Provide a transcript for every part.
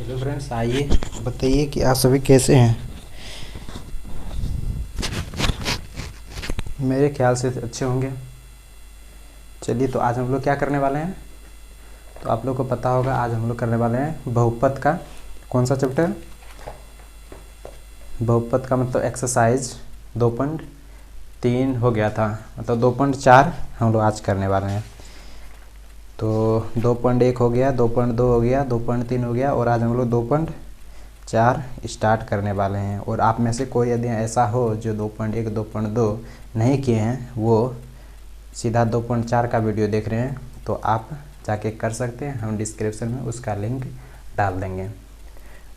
Hello friends, आइए बताइए कि आप सभी कैसे हैं। मेरे ख्याल से अच्छे होंगे। चलिए, तो आज हम लोग क्या करने वाले हैं, तो आप लोग को पता होगा आज हम लोग करने वाले हैं बहुपद का कौन सा चैप्टर। बहुपद का मतलब एक्सरसाइज 2.3 हो गया था, मतलब 2.4 हम लोग आज करने वाले हैं। तो 2.1 हो गया, 2.2 हो गया, 2.3 हो गया और आज हम लोग 2.4 स्टार्ट करने वाले हैं। और आप में से कोई यदि ऐसा हो जो 2.1 2.2 नहीं किए हैं, वो सीधा 2.4 का वीडियो देख रहे हैं, तो आप जाके कर सकते हैं। हम डिस्क्रिप्शन में उसका लिंक डाल देंगे।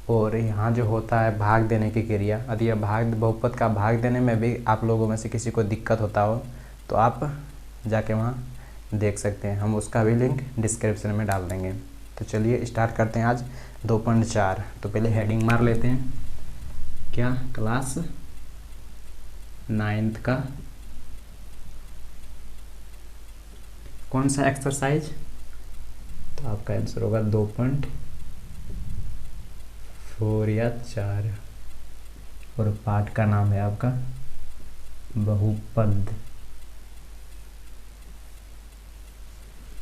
और यहाँ जो होता है भाग देने की क्रिया, यदि बहुपद का भाग देने में भी आप लोगों में से किसी को दिक्कत होता हो तो आप जाके वहाँ देख सकते हैं। हम उसका भी लिंक डिस्क्रिप्शन में डाल देंगे। तो चलिए स्टार्ट करते हैं आज 2.4। तो पहले हेडिंग मार लेते हैं, क्या क्लास 9th का कौन सा एक्सरसाइज। तो आपका आंसर होगा 2.4 या 4 और पाठ का नाम है आपका बहुपद।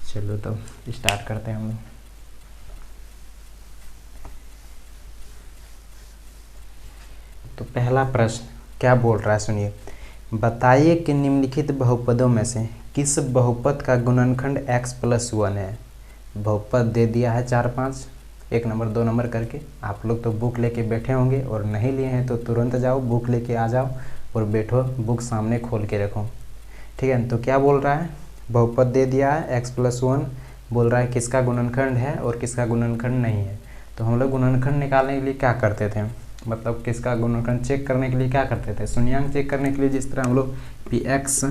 चलो तो स्टार्ट करते हैं हम लोग। तो पहला प्रश्न क्या बोल रहा है, सुनिए। बताइए कि निम्नलिखित बहुपदों में से किस बहुपद का गुणनखंड x+1 है। बहुपद दे दिया है 4-5, 1 नंबर 2 नंबर करके। आप लोग तो बुक लेके बैठे होंगे और नहीं लिए हैं तो तुरंत जाओ, बुक लेके आ जाओ और बैठो, बुक सामने खोल के रखो, ठीक है। तो क्या बोल रहा है, बहुपद दे दिया है x+1, बोल रहा है किसका गुणनखंड है और किसका गुणनखंड नहीं है। तो हम लोग गुणनखंड निकालने के लिए क्या करते थे, मतलब किसका गुणनखंड चेक करने के लिए क्या करते थे, शून्यांक चेक करने के लिए जिस तरह हम लोग px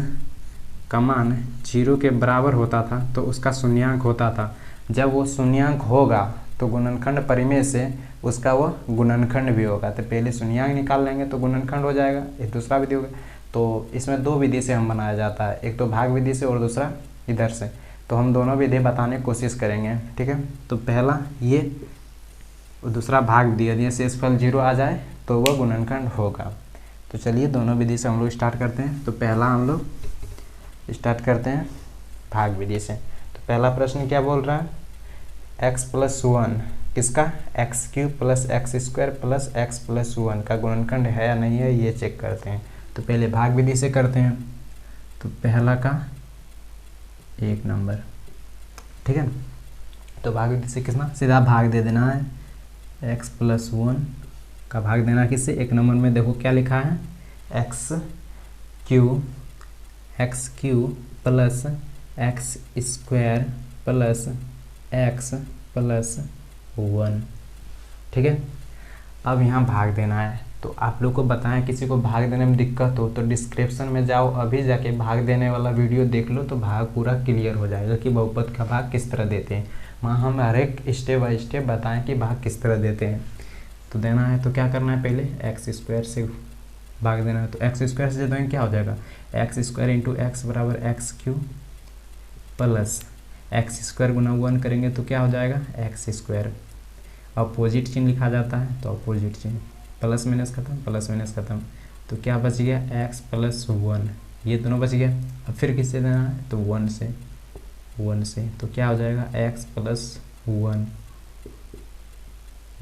का मान 0 के बराबर होता था तो उसका शून्यांक होता था। जब वो शून्यांक होगा तो गुणनखंड परिमेय से उसका वो गुणनखंड भी होगा। तो पहले शून्यांक निकाल लेंगे तो गुणनखंड हो जाएगा। एक दूसरा विधि होगा। तो इसमें 2 विधि से हम बनाया जाता है, एक तो भाग विधि से और दूसरा इधर से। तो हम दोनों विधि बताने की कोशिश करेंगे, ठीक है। तो पहला ये, दूसरा भाग विधि, यदि शेषफल 0 आ जाए तो वह गुणनखंड होगा। तो चलिए दोनों विधि से हम लोग स्टार्ट करते हैं। तो पहला हम लोग स्टार्ट करते हैं भाग विधि से। तो पहला प्रश्न क्या बोल रहा है, x+1 किसका, x³ + x² + x+1 का गुणनखंड है या नहीं है, ये चेक करते हैं। तो पहले भाग विधि से करते हैं। तो पहला का 1 नंबर, ठीक है। तो भाग विधि से कितना, सीधा भाग दे देना है। x+1 का भाग देना किससे, 1 नंबर में देखो क्या लिखा है, x³ + x² + x+1, ठीक है। अब यहाँ भाग देना है। तो आप लोग को बताएं किसी को भाग देने में दिक्कत हो तो डिस्क्रिप्शन में जाओ, अभी जाके भाग देने वाला वीडियो देख लो, तो भाग पूरा क्लियर हो जाएगा कि बहुपद का भाग किस तरह देते हैं। वहाँ हम हर एक स्टेप बाय स्टेप बताएं कि भाग किस तरह देते हैं। तो देना है तो क्या करना है, पहले x² से भाग देना है। तो x² से देंगे क्या हो जाएगा, x² × x = x³ plus x² गुना 1 करेंगे तो क्या हो जाएगा, x²। अपोजिट चिन्ह लिखा जाता है तो अपोजिट चिन्ह, प्लस माइनस खत्म, प्लस माइनस खत्म। तो क्या बच गया, x+1, ये दोनों बच गया। अब फिर किससे देना है, तो 1 से। तो क्या हो जाएगा, x+1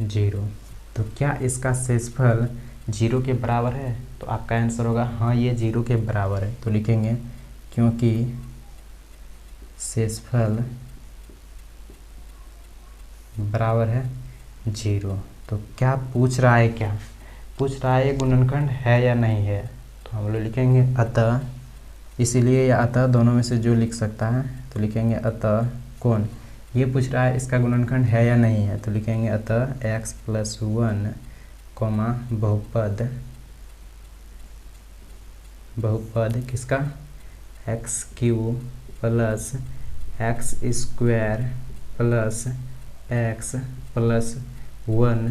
0। तो क्या इसका शेषफल 0 के बराबर है। तो आपका आंसर होगा हाँ, ये 0 के बराबर है। तो लिखेंगे क्योंकि शेषफल बराबर है 0। तो क्या पूछ रहा है, क्या पूछ रहा है, ये गुणनखंड है या नहीं है। तो हम लोग लिखेंगे अतः, इसीलिए या अतः दोनों में से जो लिख सकता है। तो लिखेंगे अतः कौन, ये पूछ रहा है इसका गुणनखंड है या नहीं है। तो लिखेंगे अतः x+1 बहुपद किसका, x³ + x² + x+1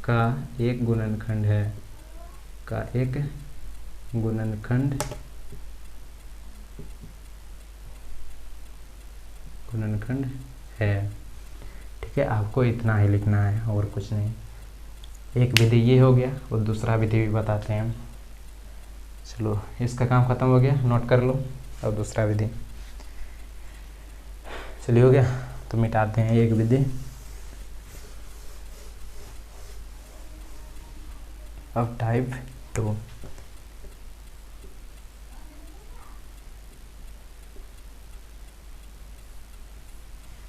का एक गुणनखंड है, गुणनखंड है, ठीक ठीक है, आपको इतना ही लिखना है और कुछ नहीं। एक विधि ये हो गया और दूसरा विधि भी बताते हैं। चलो इसका काम ख़त्म हो गया, नोट कर लो। अब दूसरा विधि चलिए हो गया, तो मिटाते हैं एक विधि। अब टाइप 2।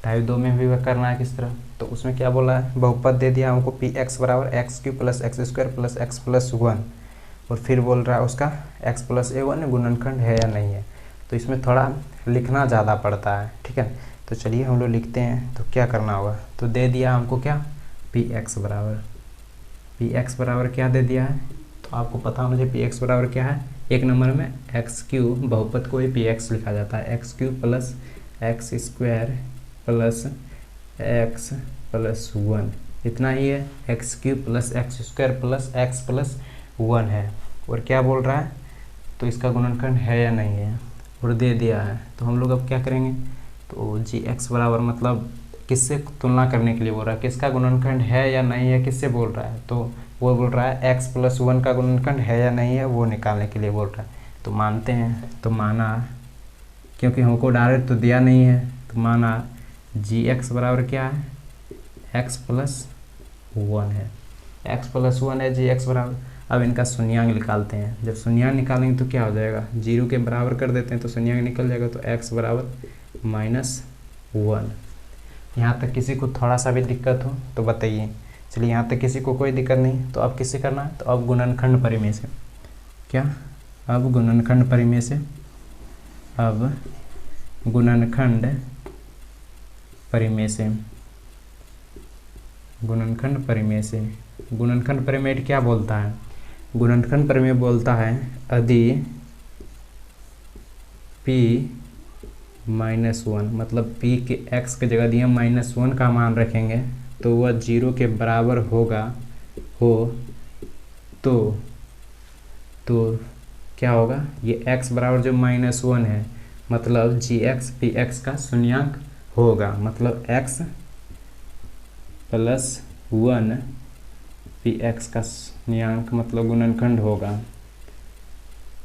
टाइप 2 में भी करना है किस तरह, तो उसमें क्या बोला है, बहुपद दे दिया हमको पी एक्स बराबर x Q plus x square plus x plus 1, और फिर बोल रहा है उसका x प्लस a1 गुणनखंड है या नहीं है। तो इसमें थोड़ा लिखना ज़्यादा पड़ता है, ठीक है। तो चलिए हम लोग लिखते हैं। तो क्या करना होगा, तो दे दिया हमको क्या, पी एक्स बराबर क्या दे दिया है, तो आपको पता होना चाहिए पी एक्स बराबर क्या है। एक नंबर में एक्स क्यू, बहुपद को ही पी एक्स लिखा जाता है, x Q plus x square plus x plus 1, इतना ही है। X Q plus x square plus x plus 1 है, और क्या बोल रहा है, तो इसका गुणनखंड है या नहीं है, और दे दिया है। तो हम लोग अब क्या करेंगे, तो जी एक्स बराबर मतलब किससे तुलना करने के लिए बोल रहा है, किसका गुणनखंड है या नहीं है, किससे बोल रहा है, तो वो बोल रहा है एक्स प्लस 1 का गुणनखंड है या नहीं है वो निकालने के लिए बोल रहा है। तो मानते हैं, तो माना, क्योंकि हमको डायरेक्ट तो दिया नहीं है, तो माना जी एक्स बराबर क्या है, एक्स प्लस 1 है, एक्स प्लस 1 है जी एक्स बराबर। अब इनका शून्यांक निकालते हैं। जब शून्यांक निकालेंगे तो क्या हो जाएगा, 0 के बराबर कर देते हैं तो शून्यांक निकल जाएगा, तो x बराबर -1। यहाँ तक किसी को थोड़ा सा भी दिक्कत हो तो बताइए। चलिए यहाँ तक किसी को कोई दिक्कत नहीं, तो अब किससे करना है, तो अब गुणनखंड परिमेय से। क्या, अब गुणनखंड परिमेय से, अब गुणनखंड परिमेय से, गुणनखंड परिमेय से। गुणनखंड परिमेय क्या बोलता है, गुणनखंड परिमेय बोलता है यदि p -1, मतलब p के x की जगह दिया -1 का मान रखेंगे तो वह 0 के बराबर होगा तो क्या होगा, ये x बराबर जो -1 है, मतलब जी एक्स पी एक्स का शून्यांक होगा, मतलब x प्लस 1 पी एक्स का शून्यांक मतलब गुणनखंड होगा,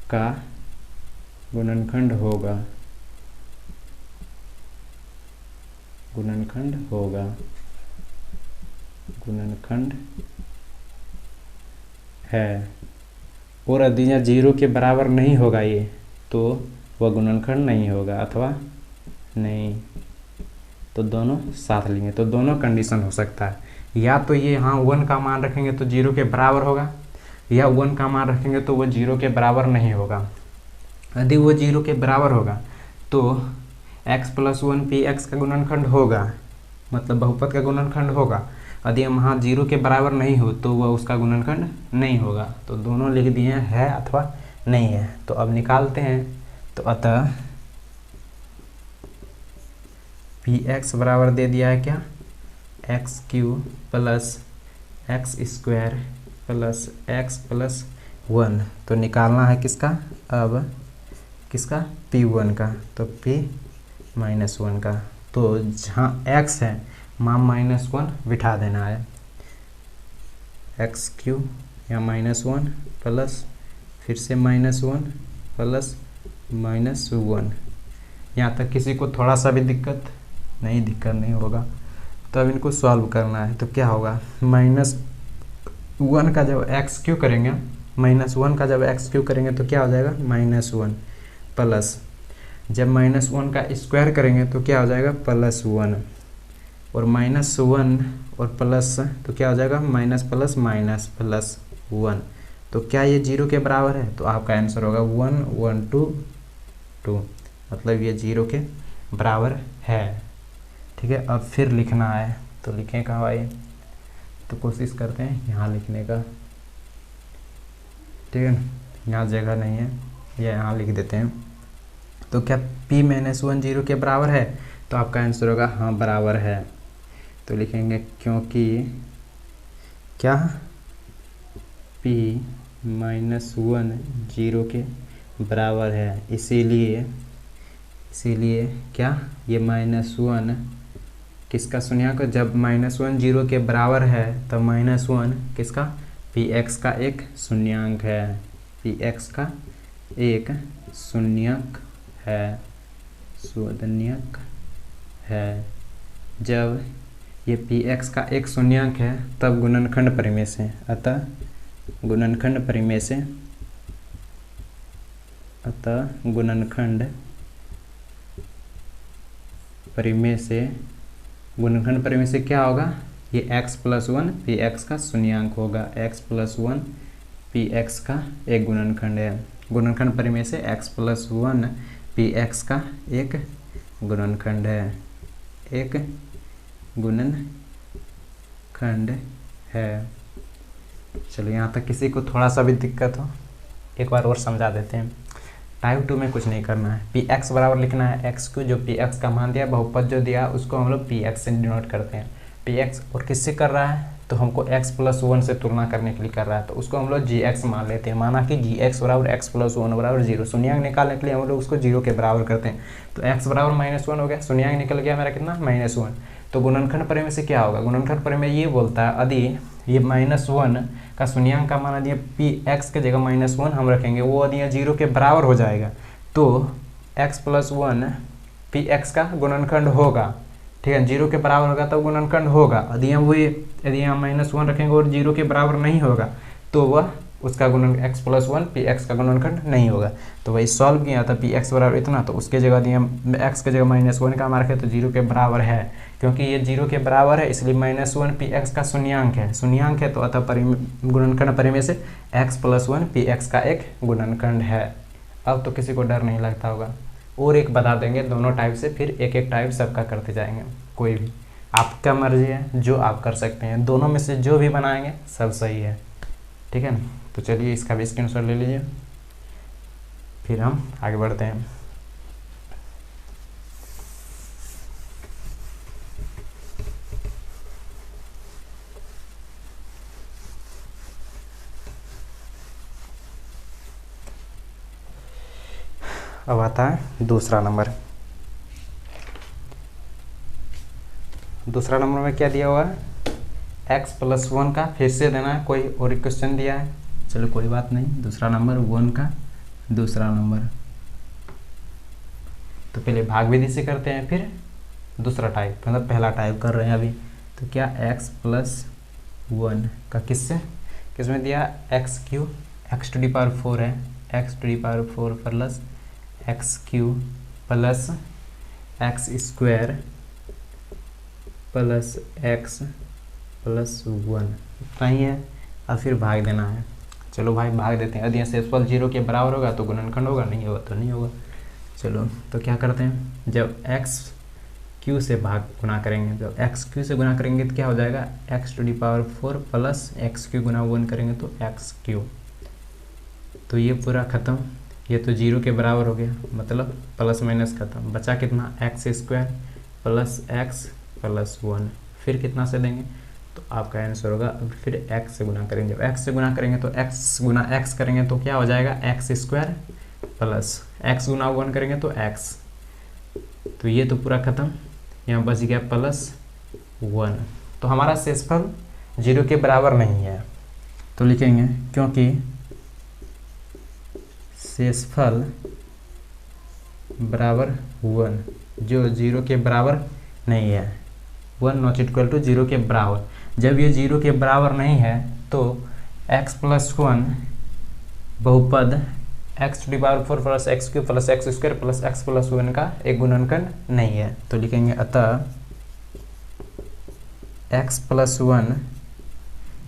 का गुणनखंड होगा, गुणनखंड होगा, गुणनखंड है। और यदि 0 के बराबर नहीं होगा ये, तो वह गुणनखंड नहीं होगा अथवा नहीं। तो दोनों साथ लेंगे तो दोनों कंडीशन हो सकता है, या तो ये यहाँ 1 का मान रखेंगे तो 0 के बराबर होगा, या 1 का मान रखेंगे तो वो 0 के बराबर नहीं होगा। यदि वो 0 के बराबर होगा तो x प्लस 1 पी एक्स का गुणनखंड होगा, मतलब बहुपद का गुणनखंड होगा। यदि हम यहाँ 0 के बराबर नहीं हो तो वह उसका गुणनखंड नहीं होगा। तो दोनों लिख दिए है अथवा नहीं है। तो अब निकालते हैं। तो अतः पी एक्स बराबर दे दिया है क्या, x Q plus x square plus x plus 1। तो निकालना है किसका, अब किसका, P1 का, तो P -1 का। तो जहाँ x है वहाँ -1 बिठा देना है, एक्स क्यू या -1 प्लस फिर से -1 प्लस -1। यहाँ तक किसी को थोड़ा सा भी दिक्कत नहीं होगा। तो अब इनको सॉल्व करना है। तो क्या होगा, -1 का जब एक्स क्यू करेंगे, -1 का जब एक्स क्यू करेंगे तो क्या हो जाएगा, -1 प्लस, जब -1 का स्क्वायर करेंगे तो क्या हो जाएगा, +1, और -1 और प्लस तो क्या हो जाएगा, माइनस प्लस माइनस प्लस 1। तो क्या ये 0 के बराबर है, तो आपका आंसर होगा 1 1 2 2, मतलब ये 0 के बराबर है। ठीक है, अब फिर लिखना है। तो लिखें कहाँ भाई, तो कोशिश करते हैं यहाँ लिखने का। ठीक है, यहाँ जगह नहीं है, या यहाँ लिख देते हैं। तो क्या p -1 0 के बराबर है, तो आपका आंसर होगा हाँ बराबर है। तो लिखेंगे क्योंकि क्या p -1 0 के बराबर है, इसीलिए क्या ये -1 किसका शून्यंक, जब -1 0 के बराबर है तब -1 किसका, पी एक्स का एक शून्यंक है, पी एक्स का एक शून्यंक है। जब ये पी एक्स का एक शून्यंक है तब गुणनखंड परिमेय से, अतः गुणनखंड परिमेय से क्या होगा, ये x+1 पी एक्स का शून्यंक होगा, x+1 पी एक्स का एक गुणनखंड है। गुणनखंड परिमेय से x+1 पी एक्स का एक गुणनखंड है, एक गुणनखंड है। चलो यहाँ तक किसी को थोड़ा सा भी दिक्कत हो एक बार और समझा देते हैं। टाइप 2 में कुछ नहीं करना है, पी एक्स बराबर लिखना है x2, जो पी एक्स का मान दिया, बहुपद जो दिया उसको हम लोग पी एक्स से डिनोट करते हैं। पी एक्स और किससे कर रहा है, तो हमको x+1 से तुलना करने के लिए कर रहा है, तो उसको हम लोग gx मान लेते हैं। माना कि gx बराबर x+1 बराबर 0, शून्यंक निकालने के लिए हम लोग उसको 0 के बराबर करते हैं। तो x बराबर -1 हो गया, शून्यंक निकल गया मेरा कितना, -1। तो गुणनखंड परिमेय से क्या होगा, गुणनखंड परिमेय ये बोलता है यदि ये -1 का शून्यंक का मान यदि पी एक्स के जगह -1 हम रखेंगे, वो यदि 0 के बराबर हो जाएगा तो x+1 पी एक्स का गुणनखंड होगा। ठीक है, 0 के बराबर होगा तब गुणनखंड होगा। यदि हम -1 रखेंगे और 0 के बराबर नहीं होगा तो वह उसका गुणन x+1 पी एक्स का गुणनखंड नहीं होगा। तो वही सॉल्व किया था, पी एक्स बराबर इतना, तो उसके जगह यदि हम x के जगह -1 का मान रखें तो 0 के बराबर है, क्योंकि ये 0 के बराबर है इसलिए -1 पी एक्स का शून्यंक है, तो अतः गुणनखंड परिमेय से x+1 पी एक्स का एक गुणनखंड है। अब तो किसी को डर नहीं लगता होगा, और एक बता देंगे दोनों टाइप से, फिर एक एक टाइप सबका करते जाएंगे। कोई भी आपका मर्जी है, जो आप कर सकते हैं, दोनों में से जो भी बनाएंगे सब सही है। ठीक है ना, तो चलिए इसका भी स्क्रीनशॉट ले लीजिए, फिर हम आगे बढ़ते हैं। अब आता है दूसरा नंबर। दूसरा नंबर में क्या दिया हुआ है, x+1 का फिर से देना है, कोई और क्वेश्चन दिया है, चलो कोई बात नहीं। दूसरा नंबर 1 का दूसरा नंबर, तो पहले भाग विधि से करते हैं, फिर दूसरा टाइप, मतलब पहला टाइप कर रहे हैं अभी। तो क्या x+1 का किसमें दिया, x³ x⁴ है, x⁴ plus x³ plus x² plus x+1 इतना ही है। अब फिर भाग देना है, चलो भाई भाग देते हैं। यदि शेषफल 0 के बराबर होगा तो गुणनखंड होगा, नहीं होगा तो नहीं होगा। चलो तो क्या करते हैं, जब x³ से गुणा करेंगे, जब x³ से गुणा करेंगे तो क्या हो जाएगा, x⁴ प्लस x³ गुना 1 करेंगे तो x³। तो ये पूरा खत्म, ये तो 0 के बराबर हो गया, मतलब प्लस माइनस खत्म, बचा कितना, x² प्लस x+1। फिर कितना से देंगे, तो आपका आंसर होगा, अब फिर x से गुना करेंगे, जब x से गुना करेंगे तो x गुना x करेंगे तो क्या हो जाएगा, x² प्लस x गुना 1 करेंगे तो x। तो ये तो पूरा खत्म, यहाँ बच गया +1। तो हमारा शेषफल 0 के बराबर नहीं है, तो लिखेंगे क्योंकि शेषफल बराबर 1, जो 0 के बराबर नहीं है, 1 नॉट इक्वल टू 0 के बराबर। जब ये 0 के बराबर नहीं है तो x+1 बहुपद x⁴ plus x³ plus x² plus x+1 का एक गुणनखंड नहीं है। तो लिखेंगे अतः x+1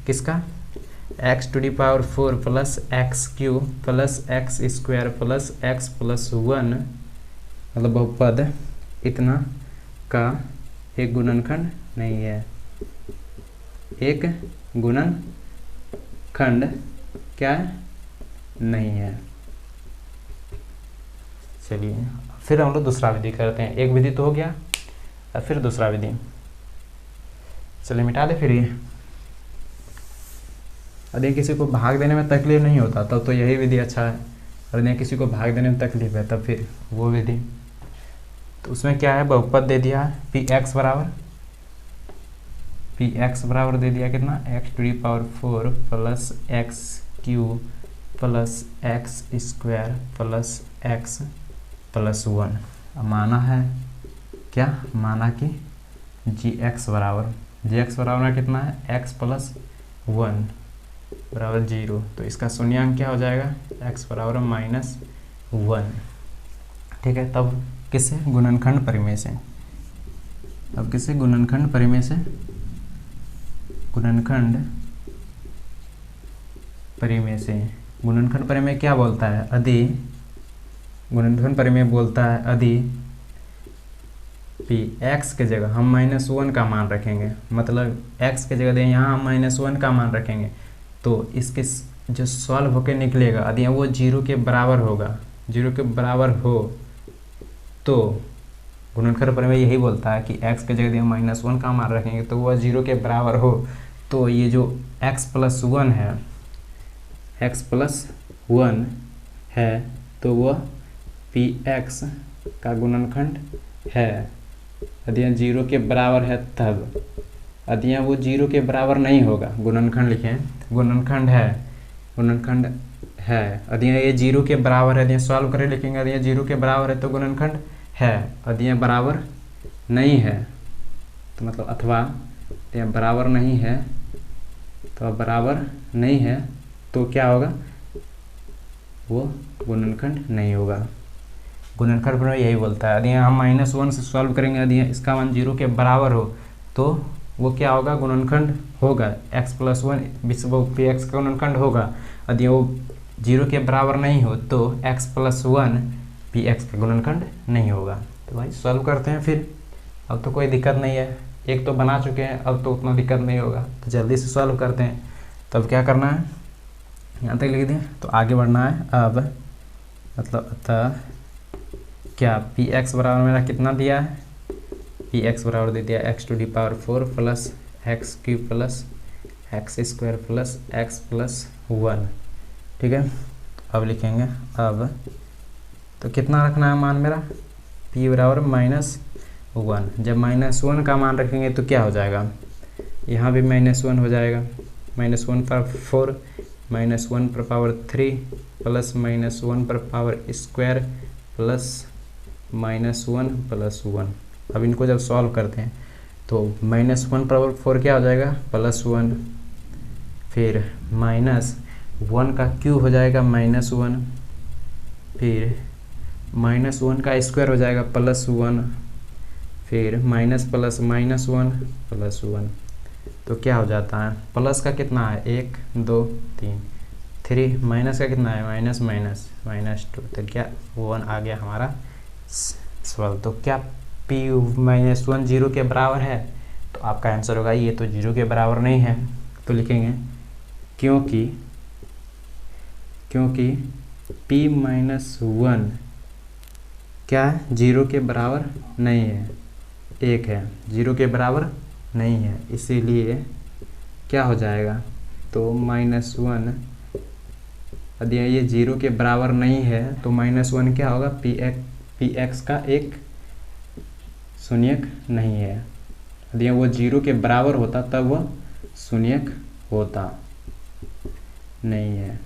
किसका, x⁴ plus x³ plus x² plus x+1 मतलब बहुपद इतना का एक गुणनखंड नहीं है, एक गुणनखंड क्या है, नहीं है। चलिए फिर हम लोग दूसरा विधि करते हैं, एक विधि तो हो गया, और फिर दूसरा विधि। चलिए मिटा दे फिर ये, यदि किसी को भाग देने में तकलीफ नहीं होता तब तो यही विधि अच्छा है, और यदि किसी को भाग देने में तकलीफ है तब फिर वो विधि। तो उसमें क्या है, बहुपद दे दिया है पी एक्स बराबर पी एक्स बराबर दे दिया कितना, x to the power 4 plus x cube plus x square plus x plus 1। अब माना है क्या, माना कि जी एक्स बराबर कितना है, एक्स प्लस 1 बराबर 0। तो इसका शून्यांक क्या हो जाएगा, एक्स बराबर -1। ठीक है, तब किससे, गुणनखंड परिमेय से। अब किससे, गुणनखंड परिमेय से, गुणनखंड परिमेय क्या बोलता है, यदि गुणनखंड परिमेय बोलता है यदि पी एक्स के जगह हम -1 का मान रखेंगे, मतलब एक्स के जगह यहाँ हम -1 का मान रखेंगे, तो इसके जो सॉल्व होके निकलेगा यदि वो 0 के बराबर होगा, 0 के बराबर हो तो गुणनखंड परिमेय यही बोलता है कि x के जगह हम -1 का मान रखेंगे तो वह 0 के बराबर हो, तो ये जो x प्लस 1 है तो वह पी एक्स का गुणनखंड है। यदि यह 0 के बराबर है तब, यदि यहाँ वो 0 के बराबर नहीं होगा, गुणनखंड लिखें, गुणनखंड है। यदि ये 0 के बराबर है, यदि सॉल्व करें लिखेंगे, यदि 0 के बराबर है तो गुणनखंड है। यदि यह बराबर नहीं है तो मतलब अथवा यह बराबर नहीं है तो क्या होगा, वो गुणनखंड नहीं होगा। गुणनखंड पर यही बोलता है, यदि हम -1 से सॉल्व करेंगे, यदि इसका मान 0 के बराबर हो तो वो क्या होगा, गुणनखंड होगा, x प्लस 1 वो पी एक्स का गुणनखंड होगा। यदि वो 0 के बराबर नहीं हो तो x प्लस 1 पी एक्स का गुणनखंड नहीं होगा। तो भाई सॉल्व करते हैं फिर, अब तो कोई दिक्कत नहीं है, एक तो बना चुके हैं, अब तो उतना दिक्कत नहीं होगा, तो जल्दी से सॉल्व करते हैं। तब क्या करना है, यहाँ तक लिख दें, तो आगे बढ़ना है। अब मतलब अतः क्या पी एक्स बराबर मेरा कितना दिया है, पी एक्स बराबर दे दिया x to the power 4 plus x cube plus x square plus x plus 1। ठीक है, अब लिखेंगे, अब तो कितना रखना है मान मेरा, p बराबर -1। जब -1 का मान रखेंगे तो क्या हो जाएगा, यहाँ भी -1 हो जाएगा, -1 पर 4 -1 पर पावर 3 प्लस -1 पर पावर स्क्वायर प्लस -1 प्लस 1। अब इनको जब सॉल्व करते हैं तो -1 पर 4 क्या हो जाएगा, +1, फिर -1 का क्यूब हो जाएगा -1, फिर -1 का स्क्वायर हो जाएगा +1, फिर माइनस प्लस -1 +1। तो क्या हो जाता है, प्लस का कितना है 1 2 3 3, माइनस का कितना है -2, तो क्या 1 आ गया हमारा सवाल। तो क्या p -1 0 के बराबर है, तो आपका आंसर होगा ये तो 0 के बराबर नहीं है। तो लिखेंगे क्योंकि p -1 क्या 0 के बराबर नहीं है, 1 है, 0 के बराबर नहीं है, इसीलिए क्या हो जाएगा, तो -1 यदि ये 0 के बराबर नहीं है तो -1 क्या होगा, पी एक्स का एक शून्यक नहीं है। यदि वो 0 के बराबर होता तब वह शून्यक होता नहीं है।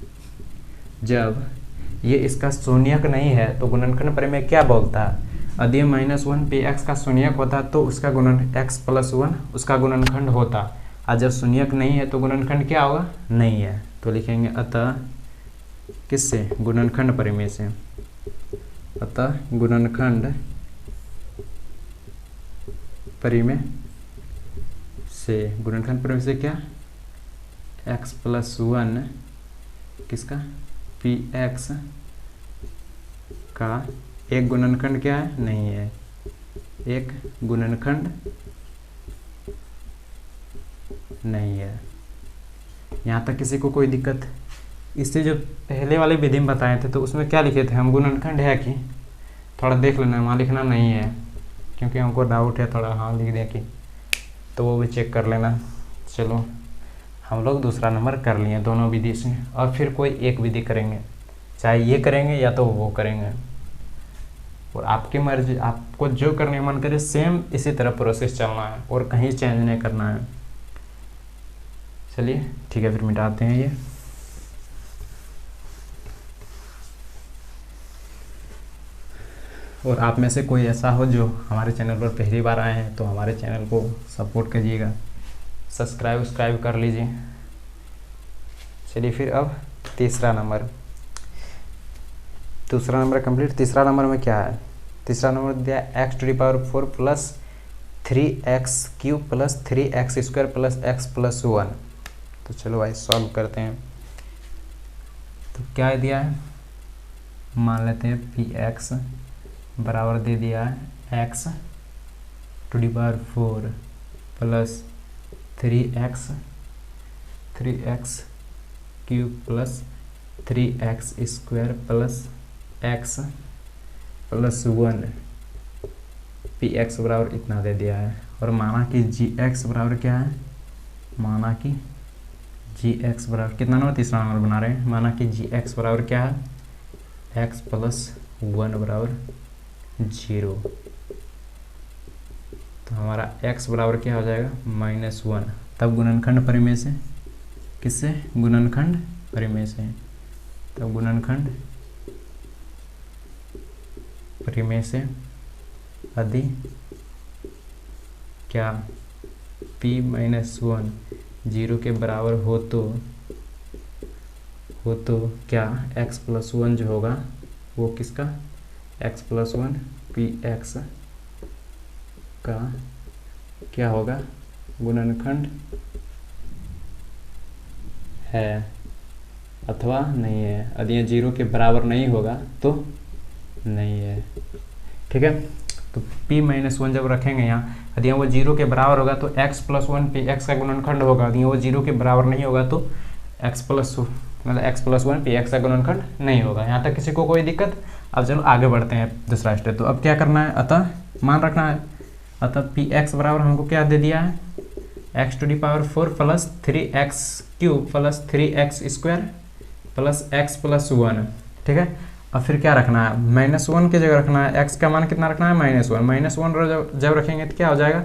जब ये इसका शून्यक नहीं है तो गुणनखंड परिमेय क्या बोलता है, यदि -1 पी एक्स का शून्यक होता तो उसका गुणन x प्लस 1 उसका गुणनखंड होता, और जब शून्यक नहीं है तो गुणनखंड क्या होगा, नहीं है। तो लिखेंगे अतः किससे, गुणनखंड परिमेय से, अतः गुणनखंड परिमेय से, गुणनखंड परिमेय से क्या, x प्लस 1 किसका, पी एक्स का एक गुणनखंड क्या है, नहीं है, एक गुणनखंड नहीं है। यहाँ तक किसी को कोई दिक्कत, इससे जो पहले वाले विधि में बताए थे तो उसमें क्या लिखे थे हम, गुणनखंड है कि, थोड़ा देख लेना, वहाँ लिखना नहीं है क्योंकि हमको डाउट है थोड़ा, हाँ लिख दिया कि, तो वो भी चेक कर लेना। चलो हम लोग दूसरा नंबर कर लिए दोनों विधि से, और फिर कोई एक विधि करेंगे, चाहे ये करेंगे या तो वो करेंगे, और आपकी मर्जी, आपको जो करने मन करे सेम इसी तरह प्रोसेस चलना है और कहीं चेंज नहीं करना है। चलिए ठीक है, फिर मिटाते हैं ये। और आप में से कोई ऐसा हो जो हमारे चैनल पर पहली बार आए हैं तो हमारे चैनल को सपोर्ट करिएगा, सब्सक्राइब कर लीजिए। चलिए फिर अब तीसरा नंबर, दूसरा नंबर कंप्लीट। तीसरा नंबर में क्या है? तीसरा नंबर दिया x⁴ plus 3x³ plus 3x² plus x+1। तो चलो भाई सॉल्व करते हैं। तो क्या दिया है, मान लेते हैं px बराबर दे दिया है x⁴ plus 3x³ plus 3x² plus x+1। px बराबर इतना दे दिया है और माना कि gx बराबर क्या है, माना कि gx बराबर कितना नंबर, तीसरा नंबर बना रहे हैं। माना कि gx बराबर क्या है, x+1 बराबर 0। तो हमारा x बराबर क्या हो जाएगा, -1। तब गुणनखंड परिमेय से, किससे, गुणनखंड परिमेय से। तब गुणनखंड परिमेय से यदि क्या p-1 0 के बराबर हो तो क्या x+1 जो होगा वो किसका, x+1 px का क्या होगा, गुणनखंड है अथवा नहीं है। यदि ये 0 के बराबर नहीं होगा तो नहीं है। ठीक है, तो p-1 जब रखेंगे यहाँ, यदि वो 0 के बराबर होगा तो x+1 px का गुणनखंड होगा। यदि वो 0 के बराबर नहीं होगा तो x+1 px का गुणनखंड नहीं होगा। यहाँ तक किसी को कोई दिक्कत? अब चलो आगे बढ़ते हैं दूसरा स्टेप। तो अब क्या करना है, अतः मान रखना है। अतः px बराबर हमको क्या दे दिया है, x⁴ plus 3x³ plus 3x² plus x+1। ठीक है, अब फिर क्या रखना है, -1 की जगह रखना है। x का मान कितना रखना है, -1। -1 जब रखेंगे तो क्या हो जाएगा,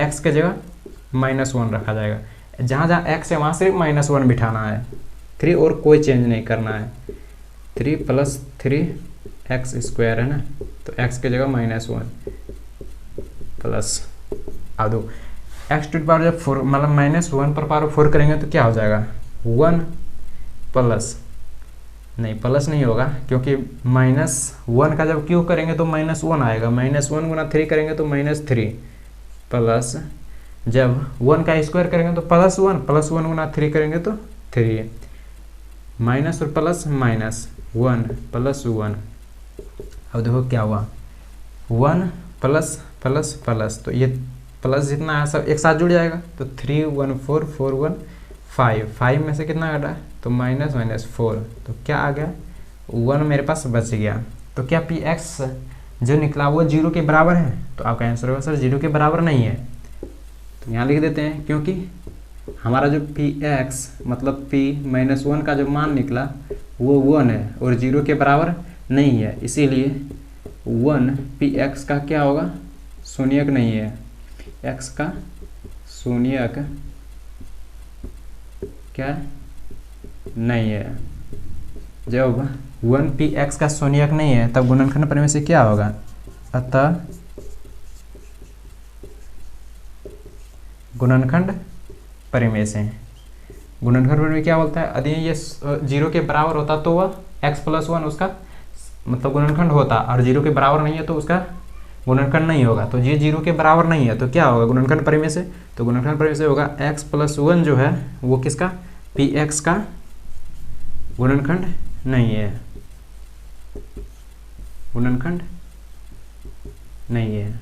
x के जगह -1 रखा जाएगा। जहाँ जहाँ x है वहाँ सिर्फ -1 बिठाना है, 3 और कोई चेंज नहीं करना है। 3 प्लस 3x² है ना, तो x की जगह -1 प्लस अब दो x टू पावर जब 4 मतलब -1 पर पावर 4 करेंगे तो क्या हो जाएगा, 1 प्लस नहीं, प्लस नहीं होगा क्योंकि -1 का जब क्यूब करेंगे तो -1 आएगा। -1 गुना 3 करेंगे तो -3 प्लस जब 1 का स्क्वायर करेंगे तो +1 +1 गुना 3 करेंगे तो 3 माइनस और प्लस -1 +1। अब देखो क्या हुआ, 1 प्लस प्लस प्लस, तो ये प्लस जितना है सब एक साथ जुड़ जाएगा। तो 3 1 4 4 1 5 में से कितना घटा, तो -4। तो क्या आ गया, 1 मेरे पास बच गया। तो क्या px जो निकला वो 0 के बराबर है? तो आपका आंसर होगा सर 0 के बराबर नहीं है। तो यहाँ लिख देते हैं, क्योंकि हमारा जो px मतलब p-1 का जो मान निकला वो 1 है और 0 के बराबर नहीं है, इसीलिए 1 px का क्या होगा, शून्यक नहीं है। x का शून्यक क्या नहीं है। जब 1 px का शून्यक नहीं है तब गुणनखंड परिमेय से क्या होगा, अतः गुणनखंड परिमेय से। गुणनखंड परिमेय क्या बोलता है, यदि ये 0 के बराबर होता तो वह x+1 उसका मतलब गुणनखंड होता, और 0 के बराबर नहीं है तो उसका गुणनखंड नहीं होगा। तो ये 0 के बराबर नहीं है तो क्या होगा गुणनखंड परिमेय से, तो गुणनखंड परिमेय से होगा x+1 जो है वो किसका, px का गुणनखंड नहीं है, गुणनखंड नहीं है।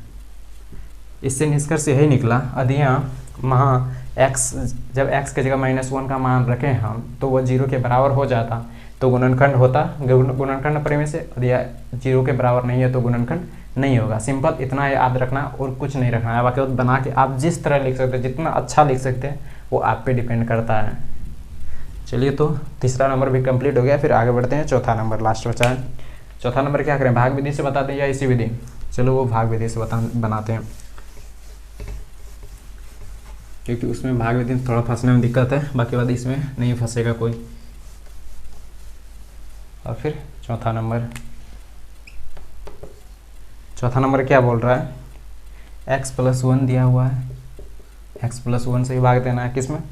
इससे निष्कर्ष यही निकला, यदि यहाँ x जब x की जगह -1 का मान रखें हम तो वह 0 के बराबर हो जाता तो गुणनखंड होता, गुणनखंड परिमेय से। यदि 0 के बराबर नहीं है तो गुणनखंड नहीं होगा। सिंपल इतना याद रखना और कुछ नहीं रखना है। बाकी बना के आप जिस तरह लिख सकते हैं, जितना अच्छा लिख सकते हैं वो आप पे डिपेंड करता है। चलिए, तो तीसरा नंबर भी कंप्लीट हो गया। फिर आगे बढ़ते हैं, चौथा नंबर लास्ट बचा है। चौथा नंबर क्या करें, भाग विधि से बताते हैं या इसी विधि? चलो वो भाग विधि से बनाते हैं। क्योंकि उसमें भाग विधि थोड़ा फंसने में दिक्कत है, बाकी बात इसमें नहीं फंसेगा कोई। और फिर चौथा नंबर क्या बोल रहा है, x+1 दिया हुआ है, x+1 से ही भाग देना है किसमें,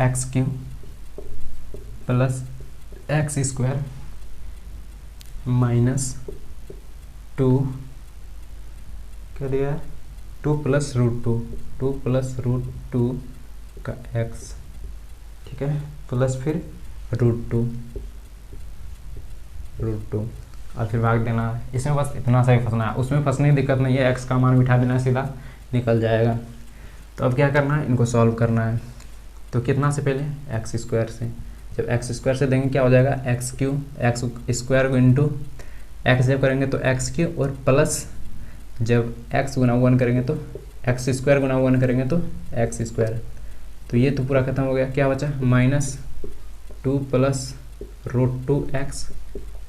x³ प्लस x² माइनस 2 क्या दिया है, 2 + √2 का x, ठीक है, प्लस फिर √2 और फिर भाग देना है। इसमें बस इतना सा ही फंसना है, उसमें फंसने की दिक्कत नहीं है, x का मान बिठा देना है, सीधा निकल जाएगा। तो अब क्या करना है, इनको सॉल्व करना है। तो कितना से पहले x² से, जब x² से देंगे क्या हो जाएगा, x³ x² इंटू x जब करेंगे तो x³ और प्लस जब x गुना 1 करेंगे तो x² गुना 1 करेंगे तो x²। तो ये तो पूरा खत्म हो गया, क्या बचा -2 + √2x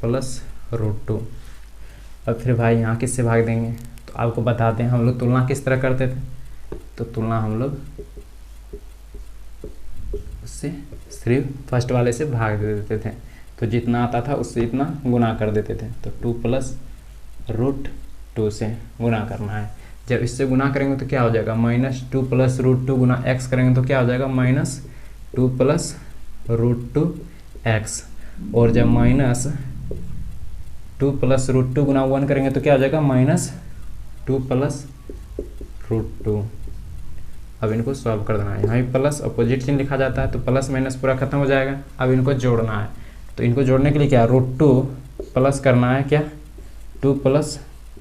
प्लस √2। अब फिर भाई यहाँ किससे भाग देंगे, तो आपको बताते हैं हम लोग तुलना किस तरह करते थे। तो तुलना हम लोग उससे सिर्फ फर्स्ट वाले से भाग दे देते थे, तो जितना आता था उससे इतना गुना कर देते थे। तो 2 + √2 से गुना करना है। जब इससे गुना करेंगे तो क्या हो जाएगा, -2 + √2 गुना x करेंगे तो क्या हो जाएगा, -2 + √2x। और जब -2 + √2 गुना 1 करेंगे तो क्या हो जाएगा, -2 + √2। अब इनको सॉल्व कर देना है, यहाँ भी प्लस अपोजिट चिन्ह लिखा जाता है, तो प्लस माइनस पूरा खत्म हो जाएगा। अब इनको जोड़ना है, तो इनको जोड़ने के लिए क्या, √2 प्लस करना है, क्या 2 +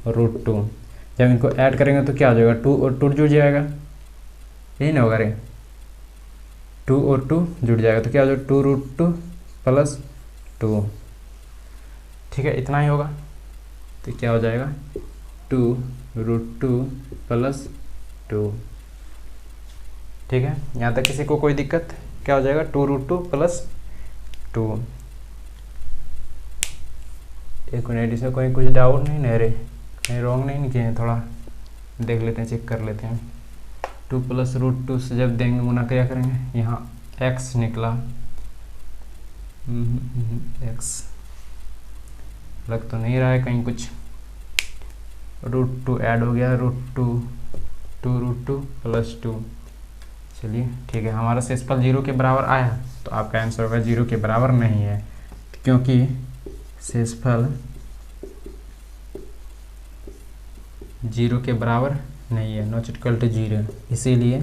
√2। जब इनको ऐड करेंगे तो क्या हो जाएगा, 2 और 2 जुड़ जाएगा, यही ना होगा रे, 2 और 2 जुड़ जाएगा, तो क्या हो जाएगा 2√2 + 2, ठीक है, इतना ही होगा। तो क्या हो जाएगा 2√2 + 2, ठीक है। यहाँ तक किसी को कोई दिक्कत, क्या हो जाएगा 2√2 + 2। एक मिनट, इसमें कोई कुछ डाउट नहीं ना रे, कहीं रॉन्ग नहीं किए हैं, थोड़ा देख लेते हैं, चेक कर लेते हैं। 2 + √2 से जब देंगे गुना क्या करेंगे, यहाँ x निकला, x लग तो नहीं रहा है कहीं कुछ, √2 ऐड हो गया, √2 + 2। चलिए ठीक है, हमारा शेषफल 0 के बराबर आया, तो आपका आंसर होगा 0 के बराबर नहीं है, क्योंकि शेषफल 0 के बराबर नहीं है, नॉट इक्वल टू 0। इसीलिए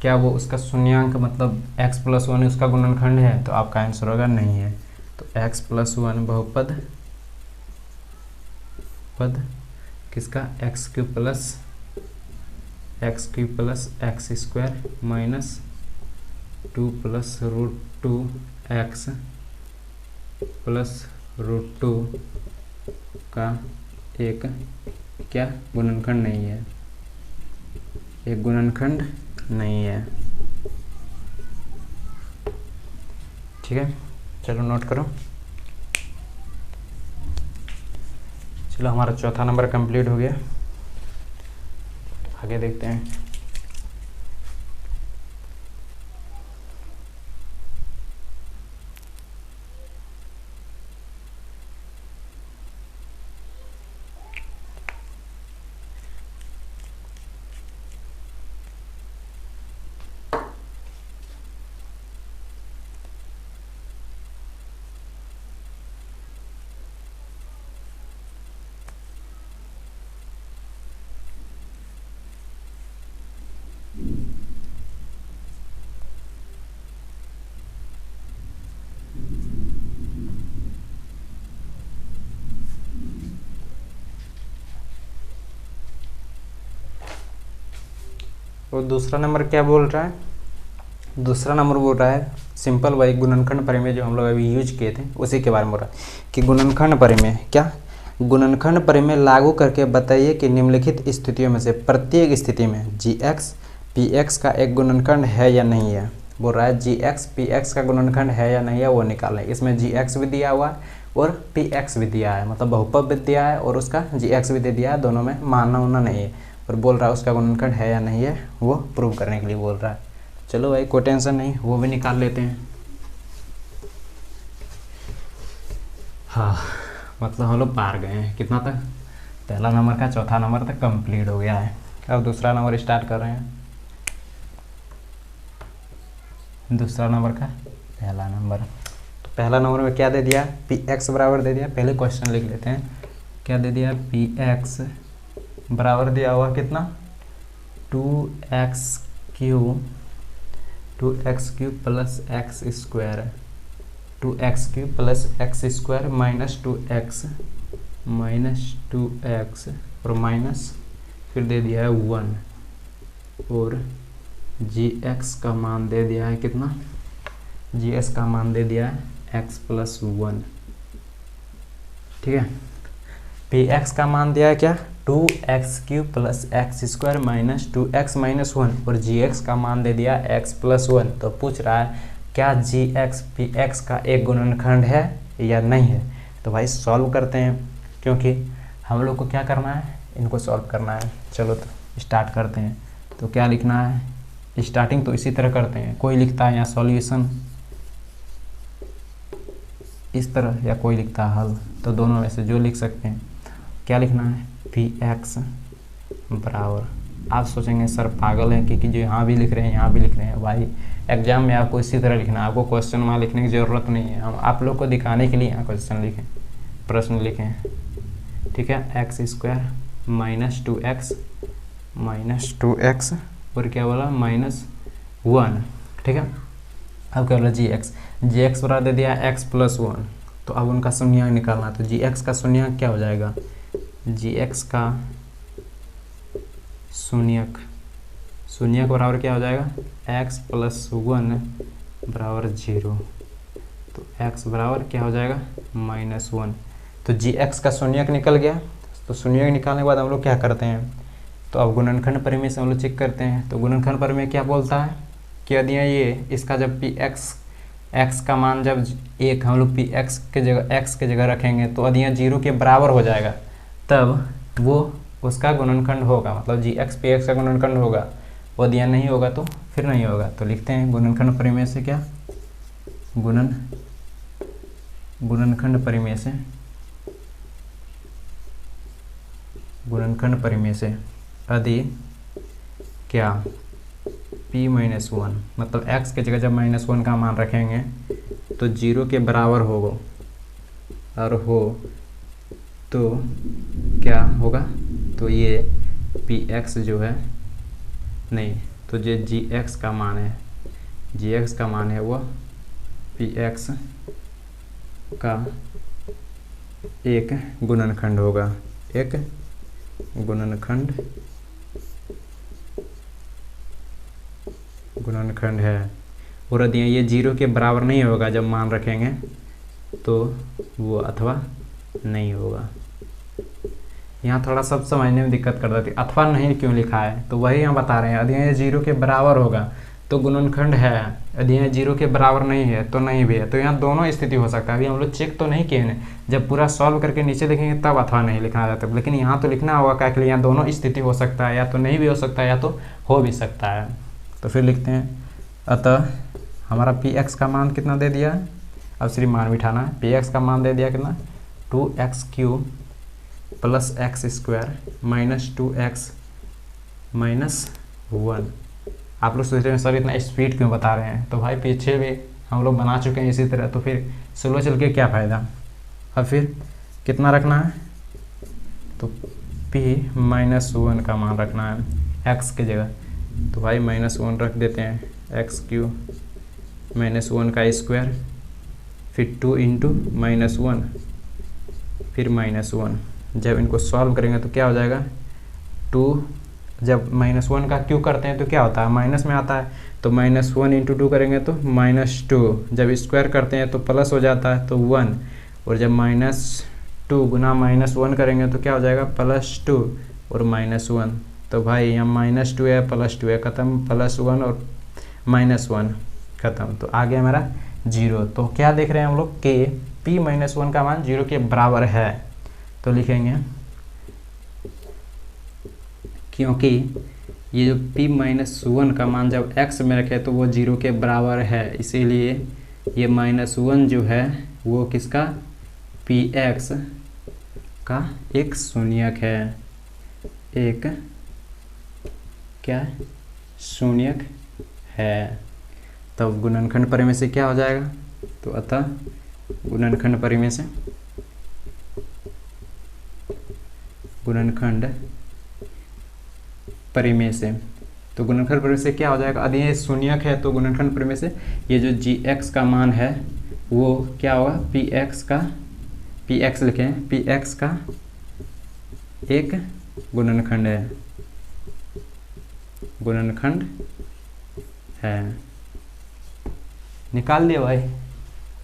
क्या वो उसका शून्यांक मतलब x+1 उसका गुणनखंड है, तो आपका आंसर होगा नहीं है। तो x+1 बहुपद किसका, x³ + x² minus 2 + √2x plus √2 का एक क्या गुणनखंड नहीं है, एक गुणनखंड नहीं है, ठीक है। चलो नोट करो। चलो हमारा चौथा नंबर कंप्लीट हो गया, आगे देखते हैं। और दूसरा नंबर क्या बोल रहा है, दूसरा नंबर बोल रहा है सिंपल वही गुणनखंड प्रमेय जो हम लोग अभी यूज किए थे उसी के बारे में बोल रहा है कि गुणनखंड प्रमेय, क्या गुणनखंड प्रमेय लागू करके बताइए कि निम्नलिखित स्थितियों में से प्रत्येक स्थिति में gx px का एक गुणनखंड है या नहीं है। बोल रहा है gx px का गुणनखंड है या नहीं है वो निकालना है। इसमें gx भी दिया हुआ है और px भी दिया है, मतलब बहुपद भी दिया है और उसका gx भी दे दिया है, दोनों में मानना उना नहीं है, और बोल रहा है उसका गुणनखंड है या नहीं है वो प्रूव करने के लिए बोल रहा है। चलो भाई कोई टेंशन नहीं, वो भी निकाल लेते हैं। हाँ मतलब हम लोग पार गए हैं कितना तक, पहला नंबर का चौथा नंबर तक कंप्लीट हो गया है। अब दूसरा नंबर स्टार्ट कर रहे हैं। दूसरा नंबर का पहला नंबर, तो पहला नंबर में क्या दे दिया, पी एक्स बराबर दे दिया। पहले क्वेश्चन लिख लेते हैं, क्या दे दिया, पी एक्स बराबर दिया हुआ कितना, 2x cube plus x square, 2x cube plus x square minus 2x और माइनस फिर दे दिया है 1 और gx का मान दे दिया है कितना, gx का मान दे दिया है x प्लस 1। ठीक है, px का मान दिया है क्या, 2x cube plus x square minus 2x minus 1 और gx का मान दे दिया x प्लस 1। तो पूछ रहा है क्या gx px का एक गुणनखंड है या नहीं है। तो भाई सॉल्व करते हैं, क्योंकि हम लोग को क्या करना है, इनको सॉल्व करना है। चलो तो स्टार्ट करते हैं। तो क्या लिखना है, स्टार्टिंग तो इसी तरह करते हैं, कोई लिखता है यहाँ सॉल्यूशन इस तरह या कोई लिखता है हल, तो दोनों में से जो लिख सकते हैं। क्या लिखना है, पी एक्स बराबर, आप सोचेंगे सर पागल है कि जो यहाँ भी लिख रहे हैं यहाँ भी लिख रहे हैं। भाई एग्जाम में आपको इसी तरह लिखना है, आपको क्वेश्चन वहाँ लिखने की ज़रूरत नहीं है। हम आप लोग को दिखाने के लिए यहाँ क्वेश्चन लिखें, प्रश्न लिखें। ठीक है, एक्स स्क्वायर माइनस 2x और क्या बोला माइनस 1। ठीक है, अब क्या बोला जी एक्स बराबर दे दिया x प्लस 1। तो अब उनका शून्यक निकालना है। तो जी एक्स का शून्यक क्या हो जाएगा, जी एक्स का शून्यक बराबर क्या हो जाएगा, x प्लस 1 बराबर 0। तो x बराबर क्या हो जाएगा -1। तो जी एक्स का शून्यक निकल गया। तो शून्यक निकालने के बाद हम लोग क्या करते हैं, तो अब गुणनखंड प्रमेय से हम लोग चेक करते हैं। तो गुणनखंड प्रमेय क्या बोलता है कि यदि ये इसका जब पी एक्स का मान जब एक हम लोग पी एक्स के जगह रखेंगे तो यदि 0 के बराबर हो जाएगा तब वो उसका गुणनखंड होगा, मतलब जी एक्स पी एक्स का गुणनखंड होगा। वो यदि नहीं होगा तो फिर नहीं होगा। तो लिखते हैं गुणनखंड प्रमेय से क्या, गुणनखंड प्रमेय से यदि क्या p माइनस 1, मतलब x के जगह जब -1 का मान रखेंगे तो 0 के बराबर होगा और हो तो क्या होगा, तो ये px जो है नहीं, तो जो gx का मान है वो px का एक गुणनखंड होगा, एक गुणनखंड है। और यदि ये 0 के बराबर नहीं होगा जब मान रखेंगे तो वो अथवा नहीं होगा। यहाँ थोड़ा सब समझने में दिक्कत कर देती, अथवा नहीं क्यों लिखा है, तो वही हम बता रहे हैं। यदि ये 0 के बराबर होगा तो गुणनखंड है, यदि ये 0 के बराबर नहीं है तो नहीं भी है। तो यहाँ दोनों स्थिति हो सकता है। अभी हम लोग चेक तो नहीं किए हैं, जब पूरा सॉल्व करके नीचे देखेंगे तब अथवा नहीं लिखना जाता है। लेकिन यहाँ तो लिखना होगा क्या, कि यहाँ दोनों स्थिति हो सकता है, या तो नहीं भी हो सकता है या तो हो भी सकता है। तो फिर लिखते हैं, अतः हमारा पी एक्स का मान कितना दे दिया है, अब सिर्फ मान बिठाना है। पी एक्स का मान दे दिया कितना, 2x cube plus x square minus 2x minus 1। आप लोग सोच रहे हैं सर इतना स्पीड क्यों बता रहे हैं, तो भाई पीछे भी हम लोग बना चुके हैं इसी तरह, तो फिर स्लो चल के क्या फ़ायदा। अब फिर कितना रखना है, तो p माइनस 1 का मान रखना है x के जगह। तो भाई -1 रख देते हैं, x क्यूब -1 का स्क्वायर फिर 2 इंटू -1 फिर -1। जब इनको सॉल्व करेंगे तो क्या हो जाएगा, 2 जब -1 का क्यों करते हैं तो क्या होता है, माइनस में आता है। तो -1 इंटू 2 करेंगे तो -2, जब स्क्वायर करते हैं तो प्लस हो जाता है तो 1, और जब -2 गुना -1 करेंगे तो क्या हो जाएगा, +2 और -1। तो भाई यहाँ -2 है +2 है, ख़त्म, +1 और -1 ख़त्म। तो आ गया हमारा 0। तो क्या देख रहे हैं हम लोग कि p माइनस 1 का मान 0 के बराबर है। तो लिखेंगे क्योंकि ये जो p-1 का मान जब x में रखे तो वो 0 के बराबर है, इसीलिए ये -1 जो है वो किसका, px का एक शून्यक है, एक क्या शून्यक है। तब गुणनखंड परिमेय से क्या हो जाएगा, तो अतः गुणनखंड परिमेय से तो गुणनखंड परिमेय से क्या हो जाएगा, यदि ये शून्यक है तो गुणनखंड परिमेय से ये जो gx का मान है वो क्या होगा, px लिखें, px का एक गुणनखंड है। निकाल दिया भाई,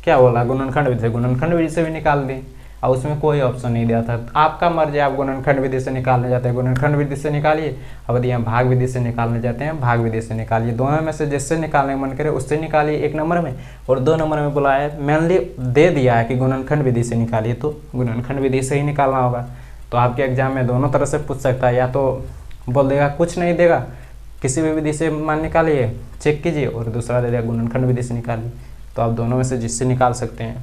क्या बोला, गुणनखंड विधि से भी निकाल दी और उसमें कोई ऑप्शन नहीं दिया था। आपका मर्जी, आप गुणनखंड विधि से निकालने जाते हैं गुणनखंड विधि से निकालिए, अब यदि यहाँ भाग विधि से निकालने जाते हैं भाग विधि से निकालिए। दोनों में से जिससे निकालने का मन करे उससे निकालिए 1 नंबर में, और 2 नंबर में बोला है मेनली दे दिया है कि गुणनखंड विधि से निकालिए, तो गुणनखंड विधि से ही निकालना होगा। तो आपके एग्जाम में दोनों तरह से पूछ सकता है, या तो बोल देगा कुछ नहीं देगा, किसी भी विधि से मान निकालिए चेक कीजिए, और दूसरा दे देगा गुणनखंड विधि से निकालिए। तो आप दोनों में से जिससे निकाल सकते हैं।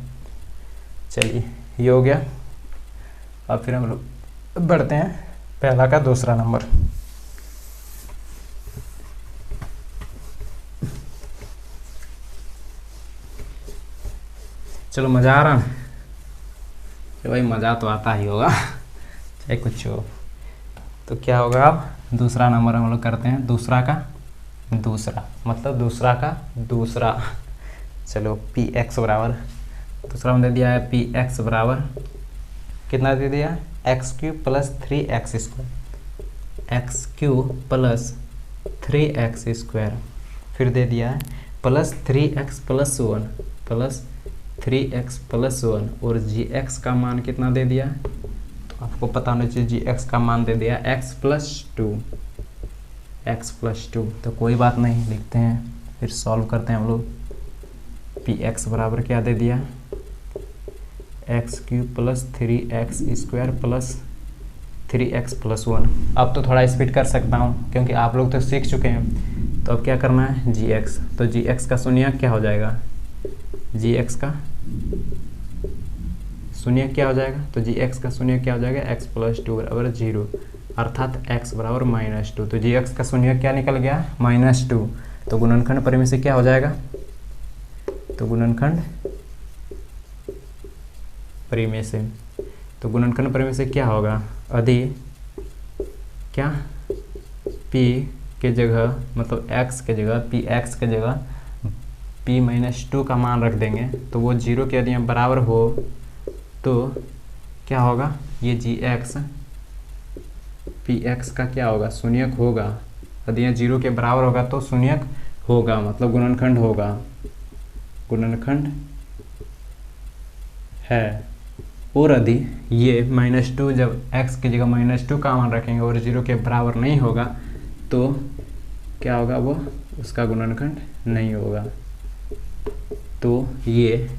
चलिए ये हो गया। अब फिर हम लोग बढ़ते हैं पहला का दूसरा नंबर। चलो मज़ा आ रहा है, तो भाई मज़ा तो आता ही होगा चाहे कुछ हो। तो क्या होगा, अब दूसरा नंबर हम लोग करते हैं, दूसरा का दूसरा। चलो px बराबर, दूसरा हमने दिया है px बराबर कितना दे दिया, x³ + 3x², x³ + 3x², फिर दे दिया है +3x + 1 3x + 1, और gx का मान कितना दे दिया, तो आपको पता होना चाहिए gx का मान दे दिया x + 2। तो कोई बात नहीं, लिखते हैं फिर सॉल्व करते हैं हम लोग। px बराबर क्या दे दिया, x³ + 3x² + 3x + 1। अब तो थोड़ा स्पीड कर सकता हूँ क्योंकि आप लोग तो सीख चुके हैं। तो अब क्या करना है, gx, तो gx का शून्यक क्या हो जाएगा, gx का शून्यक क्या हो जाएगा, तो gx का शून्यक क्या हो जाएगा, x + 2 = 0, अर्थात x बराबर -2। तो gx का शून्यक क्या निकल गया, -2। तो गुणनखंड परिमेय से क्या हो जाएगा, तो गुणनखंड परिमेय से क्या होगा, यदि क्या p के जगह मतलब x के जगह px के जगह p-2 का मान रख देंगे तो वो 0 के यदि बराबर हो तो क्या होगा, ये gx px का क्या होगा, शून्यक होगा। यदि यह 0 के बराबर होगा तो शून्यक होगा, मतलब गुणनखंड होगा, गुणनखंड है। और यदि ये -2 जब x की जगह -2 का मान रखेंगे और 0 के बराबर नहीं होगा तो क्या होगा, वो उसका गुणनखंड नहीं होगा। तो ये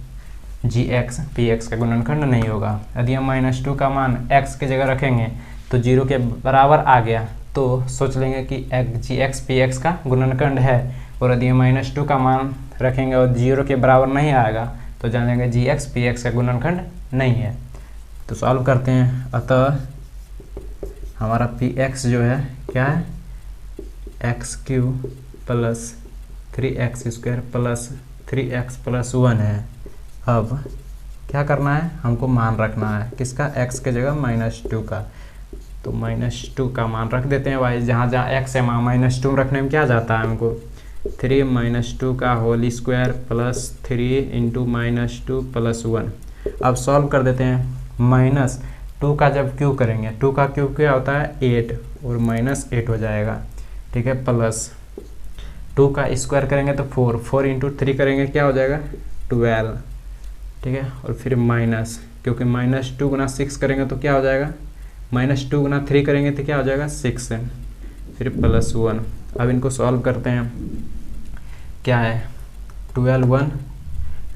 gx px का गुणनखंड नहीं होगा। यदि हम -2 का मान x की जगह रखेंगे तो 0 के बराबर आ गया तो सोच लेंगे कि gx px का गुणनखंड है, और यदि हम -2 का मान रखेंगे और 0 के बराबर नहीं आएगा तो जान लेंगे gx px का गुणनखंड नहीं है। तो सॉल्व करते हैं। अतः हमारा px जो है क्या है, x³ + 3x² + 3x + 1 है। अब क्या करना है, हमको मान रखना है किसका, x के जगह -2 का। तो -2 का मान रख देते हैं भाई, जहाँ जहाँ x है वहाँ -2 रखने में क्या जाता है हमको, 3 - 2 का होल स्क्वायर + 3 × -2 + 1। अब सॉल्व कर देते हैं। -2 का जब क्यूब करेंगे, 2 का क्यूब क्या होता है 8, और -8 हो जाएगा, ठीक है, प्लस 2 का स्क्वायर करेंगे तो 4 × 3 करेंगे क्या हो जाएगा 12, ठीक है, और फिर माइनस, क्योंकि -2 × 6 करेंगे तो क्या हो जाएगा, -2 × 3 करेंगे तो क्या हो जाएगा 6, फिर +1। अब इनको सॉल्व करते हैं। क्या है 12 1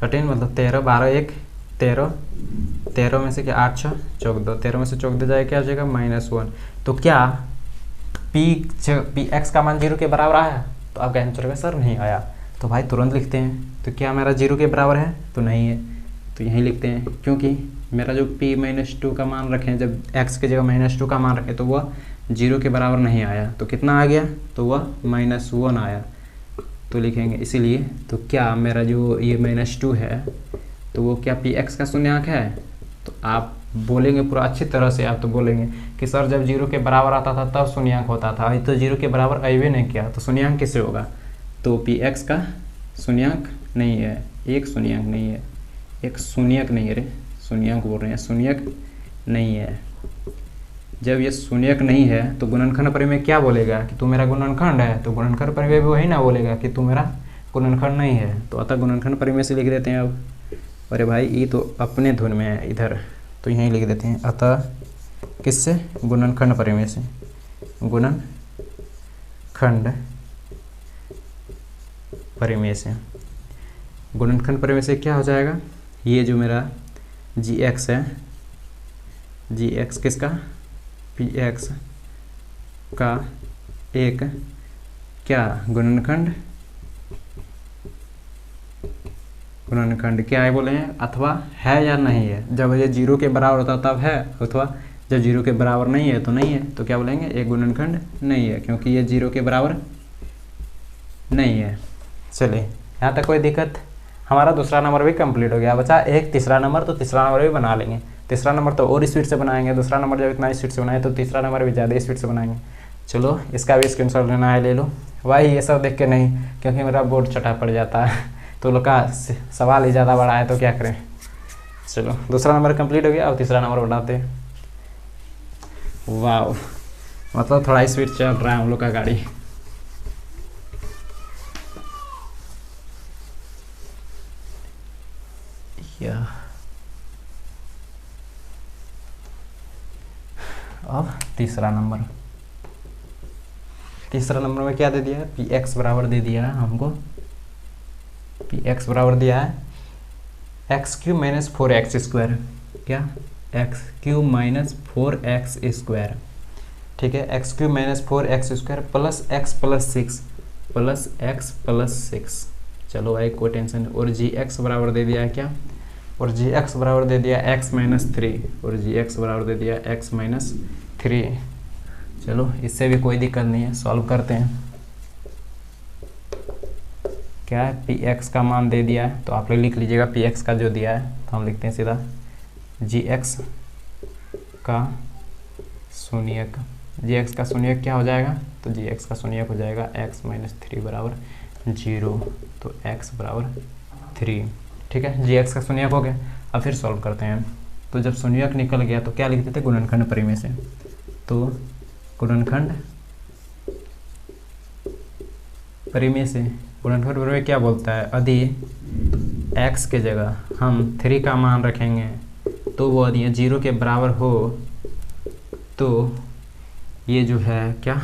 13, मतलब 13 12 1 13, 13 में से क्या 8 6 14, 13 में से 14 जाए क्या हो जाएगा -1। तो क्या पी एक्स का मान 0 के बराबर आया, तो आपका आंसर होगा सर नहीं आया। तो भाई तुरंत लिखते हैं, तो क्या मेरा 0 के बराबर है? तो नहीं है, तो यहीं लिखते हैं, क्योंकि मेरा जो p-2 का मान रखें, जब x की जगह -2 का मान रखें तो वह 0 के बराबर नहीं आया, तो कितना आ गया? तो वह -1 आया, तो लिखेंगे इसीलिए। तो क्या मेरा जो ये -2 है तो वो क्या px का शून्यंक है? तो आप बोलेंगे पूरा अच्छी तरह से, आप तो बोलेंगे कि सर जब 0 के बराबर आता था तब शून्यंक होता था, अभी तो 0 के बराबर अभी नहीं किया, तो शून्यंक कैसे होगा? तो px का शून्यंक नहीं है, एक शून्यंक नहीं है, एक शून्यक नहीं है रे, शून्यंक बोल रहे हैं, शून्यक नहीं है। जब ये शून्यक नहीं है तो गुणनखंड परिमेय क्या बोलेगा कि तू मेरा गुणनखंड है, तो गुणनखंड परिमेय भी वही ना बोलेगा कि तू मेरा गुणनखंड नहीं है। तो अतः गुणनखंड परिमेय से लिख देते हैं अब। अरे भाई ये तो अपने धुन में है इधर, तो यहीं लिख देते हैं, अतः किससे? गुणनखंड परिमेय से। गुणनखंड परिमेय से, गुणनखंड परिमेय से क्या हो जाएगा? ये जो मेरा gx है, gx किसका? px का एक क्या गुणनखंड, गुणनखंड क्या है बोले हैं? अथवा है या नहीं है। जब ये 0 के बराबर होता तब है, अथवा जब 0 के बराबर नहीं है तो नहीं है। तो क्या बोलेंगे? एक गुणनखंड नहीं है, क्योंकि ये 0 के बराबर नहीं है। चलिए यहाँ तक कोई दिक्कत? हमारा दूसरा नंबर भी कंप्लीट हो गया। बचा एक तीसरा नंबर, तो तीसरा नंबर भी बना लेंगे। तीसरा नंबर तो और स्पीड से बनाएंगे, दूसरा नंबर जब इतना स्पीड से बनाए तो तीसरा नंबर भी ज़्यादा स्पीड से बनाएंगे। चलो इसका भी स्क्रीनशॉट लेना है, ले लो भाई। ये सब देख के नहीं, क्योंकि मेरा बोर्ड छठा पड़ जाता है, तो लोग का सवाल ही ज़्यादा बड़ा है, तो क्या करें। चलो दूसरा नंबर कंप्लीट हो गया, अब तीसरा नंबर बनाते हैं। वाह, मतलब थोड़ा स्पीड चल रहा है हम लोग का गाड़ी। अब तीसरा नंबर, तीसरा नंबर में क्या दे दिया है? px बराबर दे दिया है हमको, px बराबर दिया है x³ - 4x²। क्या? x³ - 4x²। ठीक है, x³ - 4x² plus x + 6 plus x + 6। चलो भाई कोई टेंशन नहीं। और gx बराबर दे दिया है क्या? और gx बराबर दे दिया x - 3, और gx बराबर दे दिया x - 3। चलो इससे भी कोई दिक्कत नहीं है, सॉल्व करते हैं। क्या है? px का मान दे दिया है, तो आप लोग लिख लीजिएगा px का जो दिया है, तो हम लिखते हैं सीधा gx का शून्यक। gx का शून्यक क्या हो जाएगा? तो gx का शून्यक हो जाएगा x - 3 बराबर 0, तो x बराबर 3। ठीक है, gx का शून्यक हो गया। अब फिर सॉल्व करते हैं। तो जब शून्यक निकल गया तो क्या लिखते थे? गुणनखंड परिमेय से। तो गुणनखंड परिमेय से, गुणनखंड परिमेय क्या बोलता है? यदि x के जगह हम 3 का मान रखेंगे तो वो यदि 0 के बराबर हो तो ये जो है क्या,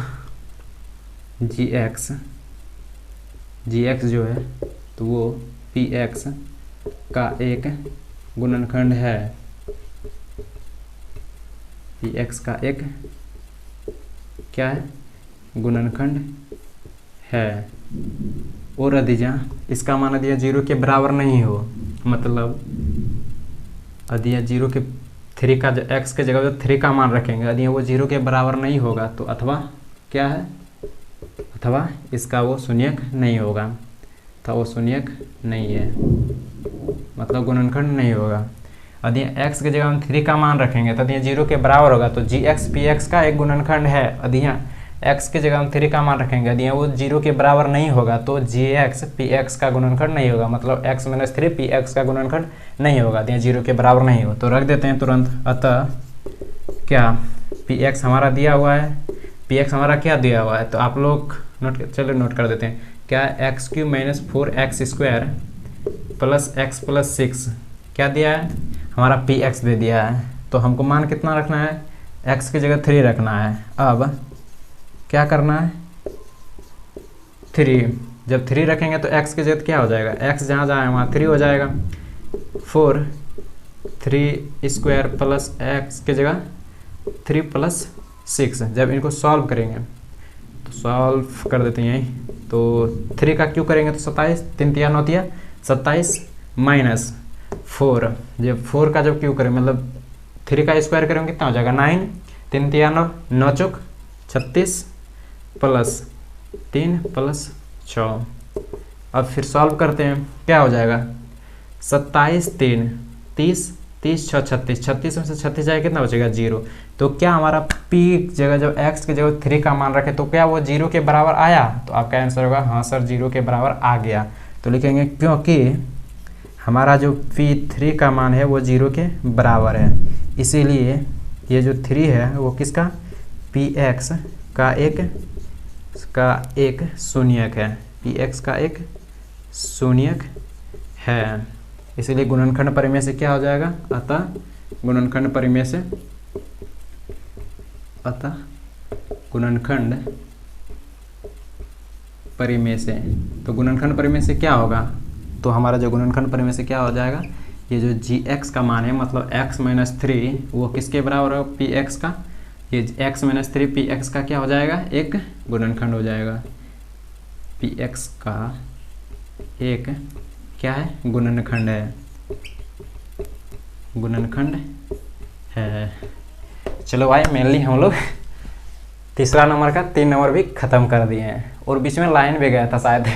gx जो है तो वो px का एक गुणनखंड है, px का एक क्या है? गुणनखंड है। और यदि इसका मान यदि 0 के बराबर नहीं हो, मतलब यदि 0 के 3 का x के जगह जो 3 का मान रखेंगे, यदि वो 0 के बराबर नहीं होगा तो अथवा क्या है? अथवा इसका वो शून्यक नहीं होगा, तो वो शून्यक नहीं है, मतलब गुणनखंड नहीं होगा। यदि x की जगह हम 3 का मान रखेंगे तो यदि 0 के बराबर होगा तो gx px का एक गुणनखंड है। यदि x की जगह हम 3 का मान रखेंगे, यदि वो 0 के बराबर नहीं होगा तो gx px का गुणनखंड नहीं होगा, मतलब x - 3 px का गुणनखंड नहीं होगा यदि 0 के बराबर नहीं हो। तो रख देते हैं तुरंत। अतः क्या px हमारा दिया हुआ है, px हमारा क्या दिया हुआ है? तो आप लोग नोट कर देते हैं। क्या? x³ - 4x² प्लस x + 6 क्या दिया है? हमारा px दे दिया है। तो हमको मान कितना रखना है? x की जगह 3 रखना है। अब क्या करना है? 3, जब 3 रखेंगे तो x की जगह क्या हो जाएगा? x जहाँ जहाँ वहाँ 3 हो जाएगा। 4 3² प्लस x की जगह 3 + 6। जब इनको सॉल्व करेंगे सॉल्व कर देते हैं यहीं। तो 3 का क्यों करेंगे तो 27, 3 तिया 9 तिया 27 माइनस 4, जब 4 का जब क्यों करें मतलब 3 का स्क्वायर करेंगे कितना हो जाएगा 9, 3 तिया 9, 9 चौक 36 प्लस 3 प्लस 6। अब फिर सॉल्व करते हैं, क्या हो जाएगा 27 3 30, 30 6 36, 36 में से 36 जाएगा कितना बचेगा 0। तो क्या हमारा p जगह जब x की जगह 3 का मान रखे तो क्या वो 0 के बराबर आया, तो आपका आंसर होगा हाँ सर 0 के बराबर आ गया। तो लिखेंगे क्योंकि हमारा जो p3 का मान है वो 0 के बराबर है, इसीलिए ये जो 3 है वो किसका px का एक शून्यक है, px का एक शून्यक है, इसीलिए गुणनखंड परिमेय से क्या हो जाएगा, अतः गुणनखंड परिमेय से तो गुणनखंड परिमेय से क्या होगा, तो हमारा जो गुणनखंड परिमेय से क्या हो जाएगा, ये जो gx का मान है मतलब x माइनस 3 वो किसके बराबर है px का, ये x माइनस 3 px का क्या हो जाएगा एक गुणनखंड हो जाएगा, px का एक क्या है गुणनखंड है। चलो भाई मेनली हम लोग तीसरा नंबर का 3 नंबर भी ख़त्म कर दिए हैं, और बीच में लाइन भी गया था शायद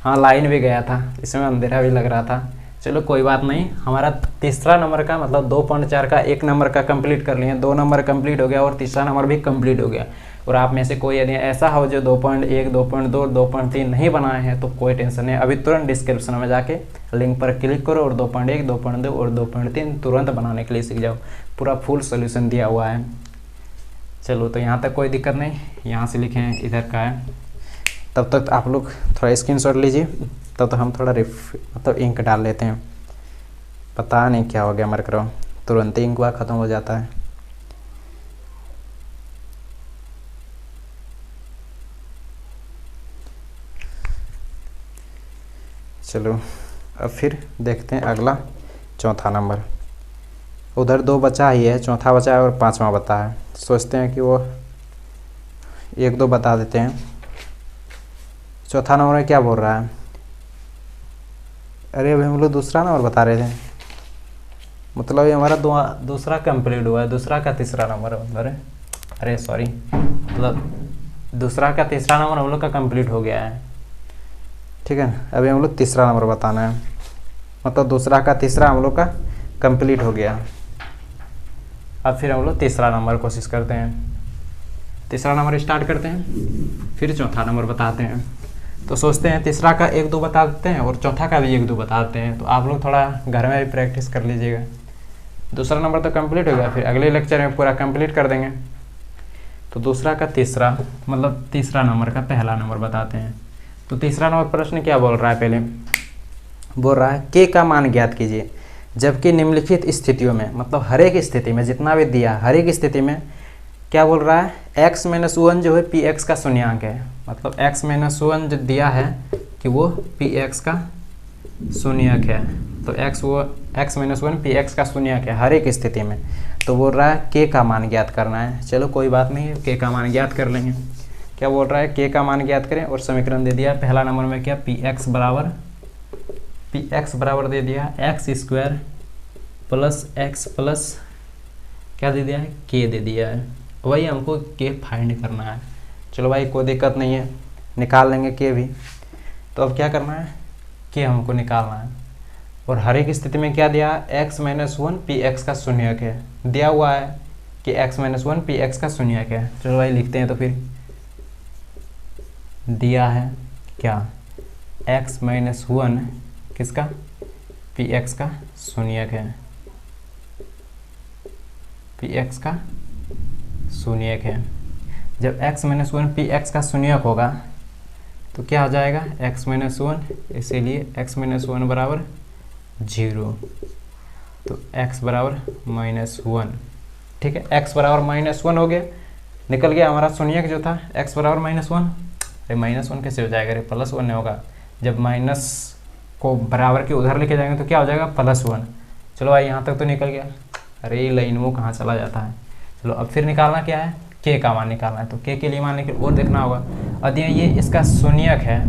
हाँ लाइन भी गया था, इसमें अंधेरा भी लग रहा था। चलो कोई बात नहीं, हमारा तीसरा नंबर का मतलब 2.4 का 1 नंबर का कंप्लीट कर लिए, 2 नंबर कंप्लीट हो गया और तीसरा नंबर भी कंप्लीट हो गया। और आप में से कोई यदि ऐसा हो जो 2.1 2.2 2.3 नहीं बनाए हैं तो कोई टेंशन नहीं, अभी तुरंत डिस्क्रिप्शन में जाके लिंक पर क्लिक करो और 2.1 2.2 और 2.3 तुरंत बनाने के लिए सीख जाओ, पूरा फुल सोल्यूशन दिया हुआ है। चलो तो यहाँ तक कोई दिक्कत नहीं, यहाँ से लिखें इधर का है, तब तक आप लोग थोड़ा स्क्रीनशॉट लीजिए, तब तो हम थोड़ा मतलब इंक डाल लेते हैं। पता नहीं क्या हो गया मेरे को, तुरंत ही इंक हुआ ख़त्म हो जाता है। चलो अब फिर देखते हैं अगला चौथा नंबर, उधर 2 बचा ही है, चौथा बचा है और 5वां बता है, सोचते हैं कि वो 1 2 बता देते हैं। चौथा नंबर में क्या बोल रहा है, अरे अभी हम लोग दूसरा नंबर बता रहे थे, मतलब ये हमारा दूसरा कंप्लीट हुआ है, दूसरा का तीसरा नंबर अरे सॉरी मतलब दूसरा का तीसरा नंबर हम लोग का कंप्लीट हो गया है, ठीक है ना। अभी हम लोग तीसरा नंबर बताना है, मतलब दूसरा का तीसरा हम लोग का कंप्लीट हो गया। अब फिर हम लोग तीसरा नंबर कोशिश करते हैं, तीसरा नंबर स्टार्ट करते हैं, फिर चौथा नंबर बताते हैं। तो सोचते हैं तीसरा का 1 2 बता देते हैं और चौथा का भी 1 2 बता देते हैं, तो आप लोग थोड़ा घर में भी प्रैक्टिस कर लीजिएगा। दूसरा नंबर तो कंप्लीट हो गया, फिर अगले लेक्चर में पूरा कंप्लीट कर देंगे। तो दूसरा का तीसरा मतलब तीसरा नंबर का पहला नंबर बताते हैं। तो तीसरा नंबर प्रश्न क्या बोल रहा है, पहले बोल रहा है k का मान ज्ञात कीजिए जबकि निम्नलिखित स्थितियों में, मतलब हर एक स्थिति में जितना भी दिया हर एक स्थिति में क्या बोल रहा है, x माइनस 1 जो है px का शून्यांक है, मतलब x माइनस 1 जो दिया है कि वो px का शून्यक है, तो x माइनस 1 px का शून्यक है हर एक स्थिति में। तो बोल रहा है k का मान ज्ञात करना है। चलो कोई बात नहीं है, k का मान ज्ञात कर लेंगे। क्या बोल रहा है, k का मान ज्ञात करें और समीकरण दे दिया पहला नंबर में क्या px बराबर दे दिया x square plus x plus क्या दे दिया है k दे दिया है, वही हमको k फाइंड करना है। चलो भाई कोई दिक्कत नहीं है, निकाल लेंगे k भी। तो अब क्या करना है, k हमको निकालना है, और हर एक स्थिति में क्या दिया x माइनस 1 px का शून्यक है, दिया हुआ है कि x माइनस 1 px का शून्यक है। चलो भाई लिखते हैं, तो फिर दिया है क्या x माइनस 1 किसका px का शून्यक है, px का शून्यक है। जब x माइनस 1 px का शून्यक होगा तो क्या हो जाएगा x माइनस 1, इसीलिए x माइनस 1 बराबर 0, तो x बराबर -1, ठीक है। x बराबर -1 हो गया, निकल गया हमारा शून्यक जो था x बराबर -1। अरे -1 कैसे हो जाएगा, अरे +1 नहीं होगा, जब माइनस को बराबर के उधर लेके जाएंगे तो क्या हो जाएगा +1। चलो भाई यहाँ तक तो निकल गया, अरे ये लाइन वो कहाँ चला जाता है। चलो अब फिर निकालना क्या है, k का मान निकालना है, तो k के लिए मान लेकिन और देखना होगा। यदि ये इसका शून्यक है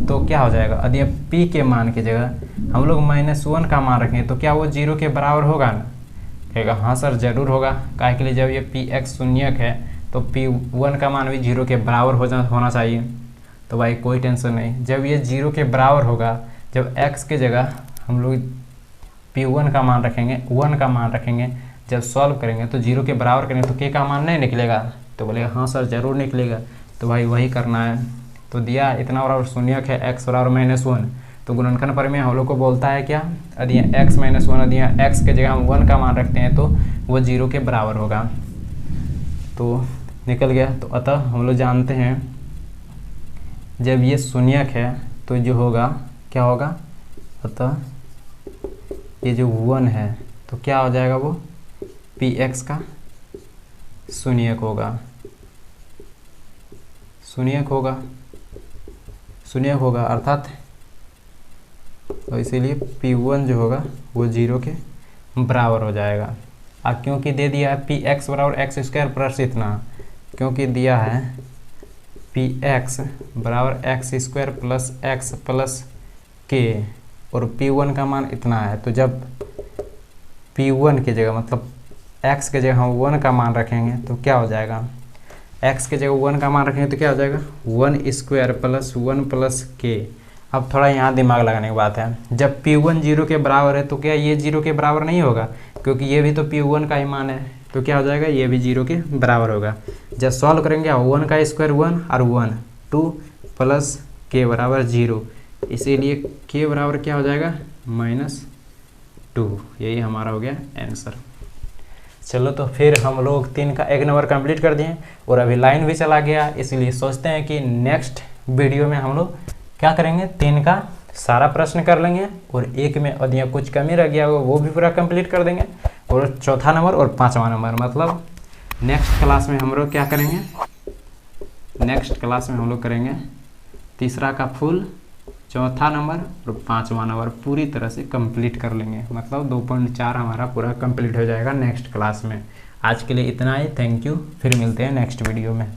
तो क्या हो जाएगा, यदि p के मान की जगह हम लोग -1 का मान रखेंगे तो क्या वो 0 के बराबर होगा ना? कहेगा हाँ सर जरूर होगा। काहे के लिए, जब ये px शून्यक है तो p1 का मान भी 0 के बराबर होना चाहिए। तो भाई कोई टेंशन नहीं, जब ये 0 के बराबर होगा, जब x के जगह हम लोग p1 का मान रखेंगे, 1 का मान रखेंगे, जब सॉल्व करेंगे तो 0 के बराबर करेंगे तो k का मान नहीं निकलेगा? तो बोलेगा हाँ सर जरूर निकलेगा। तो भाई वही करना है। तो दिया इतना बराबर शून्यक है, x बराबर -1, तो गुणनखंड प्रमेय हम लोग को बोलता है क्या, यदि x -1 यदि x के जगह हम 1 का मान रखते हैं तो वो 0 के बराबर होगा। तो निकल गया। तो अतः हम लोग जानते हैं जब ये शून्यक है तो जो होगा क्या होगा, अतः ये जो 1 है तो क्या हो जाएगा, वो px का शून्यक होगा, शून्यक होगा अर्थात, तो इसीलिए p1 जो होगा वो 0 के बराबर हो जाएगा। अब क्योंकि दे दिया है px बराबर x² प्लस इतना, क्योंकि दिया है px बराबर x² plus x plus k और p1 का मान इतना है, तो जब p1 की जगह मतलब x के जगह हम 1 का मान रखेंगे तो क्या हो जाएगा, x के जगह 1 का मान रखेंगे तो क्या हो जाएगा 1² प्लस 1 प्लस k। अब थोड़ा यहाँ दिमाग लगाने की बात है, जब p1 0 के बराबर है तो क्या ये 0 के बराबर नहीं होगा, क्योंकि ये भी तो p1 का ही मान है, तो क्या हो जाएगा ये भी 0 के बराबर होगा। जब सॉल्व करेंगे 1 का स्क्वायर 1 और 1 2 प्लस k बराबर 0, इसीलिए k बराबर क्या हो जाएगा -2। यही हमारा हो गया आंसर। चलो तो फिर हम लोग 3 का 1 नंबर कंप्लीट कर दिए और अभी लाइन भी चला गया, इसलिए सोचते हैं कि नेक्स्ट वीडियो में हम लोग क्या करेंगे, 3 का सारा प्रश्न कर लेंगे और 1 में यदि कुछ कमी रह गया होगा वो भी पूरा कंप्लीट कर देंगे, और चौथा नंबर और 5वां नंबर मतलब नेक्स्ट क्लास में हम लोग क्या करेंगे, नेक्स्ट क्लास में हम लोग करेंगे तीसरा का फुल, चौथा नंबर और 5वां नंबर पूरी तरह से कंप्लीट कर लेंगे, मतलब 2.4 हमारा पूरा कंप्लीट हो जाएगा नेक्स्ट क्लास में। आज के लिए इतना ही, थैंक यू, फिर मिलते हैं नेक्स्ट वीडियो में।